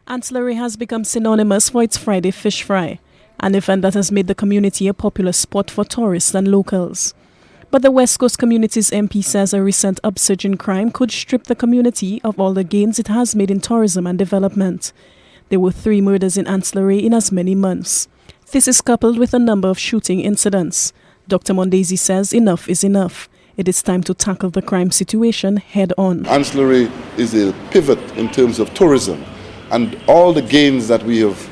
Anse la Raye has become synonymous for its Friday fish fry, an event that has made the community a popular spot for tourists and locals. But the West Coast Community's MP says a recent upsurge in crime could strip the community of all the gains it has made in tourism and development. There were 3 murders in Anse la Raye in as many months. This is coupled with a number of shooting incidents. Dr. Mondesir says enough is enough. It is time to tackle the crime situation head on. Anse la Raye is a pivot in terms of tourism, and all the gains that we have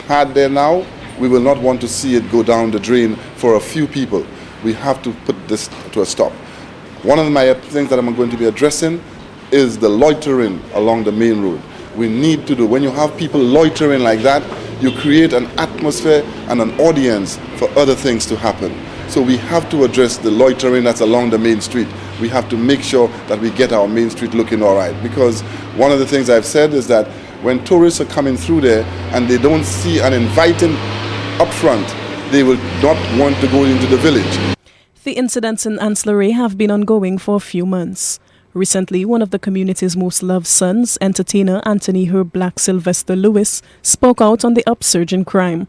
had there now, we will not want to see it go down the drain for a few people. We have to put this to a stop. One of my things that I'm going to be addressing is the loitering along the main road. We need to do, when you have people loitering like that, you create an atmosphere and an audience for other things to happen. So we have to address the loitering that's along the main street. We have to make sure that we get our main street looking all right. Because one of the things I've said is that when tourists are coming through there and they don't see an inviting upfront, they will not want to go into the village. The incidents in Anse la Raye have been ongoing for a few months. Recently, one of the community's most loved sons, entertainer Anthony Herb Black Sylvester Lewis, spoke out on the upsurge in crime.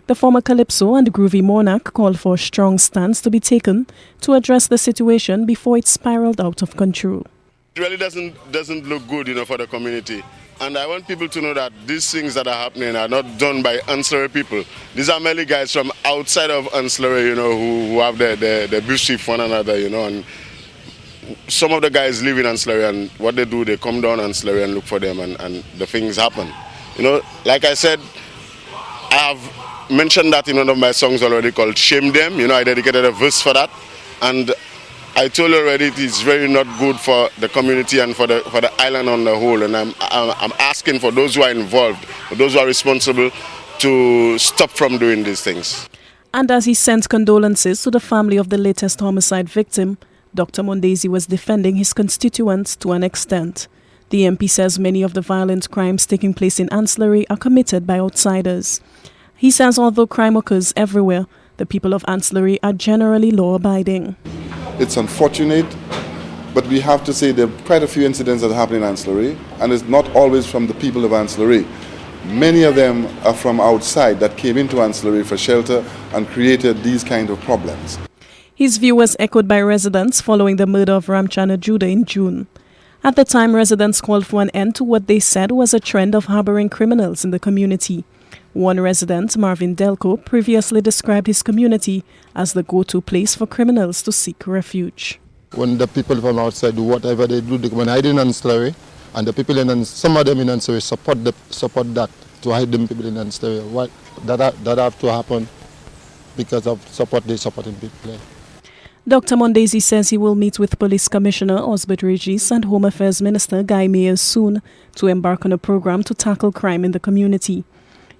The former Calypso and Groovy Monarch called for a strong stance to be taken to address the situation before it spiraled out of control. It really doesn't look good, for the community. And I want people to know that these things that are happening are not done by Anse la Raye people. These are merely guys from outside of Anse la Raye, who have their beef with one another, and some of the guys live in Anse la Raye, and what they do, they come down Anse la Raye and look for them, and the things happen. Like I said, I have mentioned that in one of my songs already called Shame Them. I dedicated a verse for that. And I told you already it is very not good for the community and for the island on the whole. And I'm asking for those who are involved, for those who are responsible, to stop from doing these things. And as he sent condolences to the family of the latest homicide victim, Dr. Mondesir was defending his constituents to an extent. The MP says many of the violent crimes taking place in Anse la Raye are committed by outsiders. He says although crime occurs everywhere, the people of Anse la Raye are generally law-abiding. It's unfortunate, but we have to say there are quite a few incidents that happen in Anse la Raye, and it's not always from the people of Anse la Raye. Many of them are from outside that came into Anse la Raye for shelter and created these kind of problems. His view was echoed by residents following the murder of Ramchana Judah in June. At the time, residents called for an end to what they said was a trend of harboring criminals in the community. One resident, Marvin Delco, previously described his community as the go-to place for criminals to seek refuge. When the people from outside do whatever they do, they come and hide in Anse la Raye, and the people in some of them in Anse la Raye support that to hide them people in Anse la Raye. What that have to happen because of support they supporting people. Dr. Mondesir says he will meet with Police Commissioner Osbert Regis and Home Affairs Minister Guy Mayers soon to embark on a program to tackle crime in the community.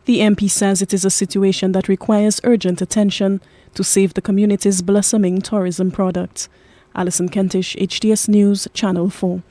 The MP says it is a situation that requires urgent attention to save the community's blossoming tourism product. Alison Kentish, HTS News, Channel 4.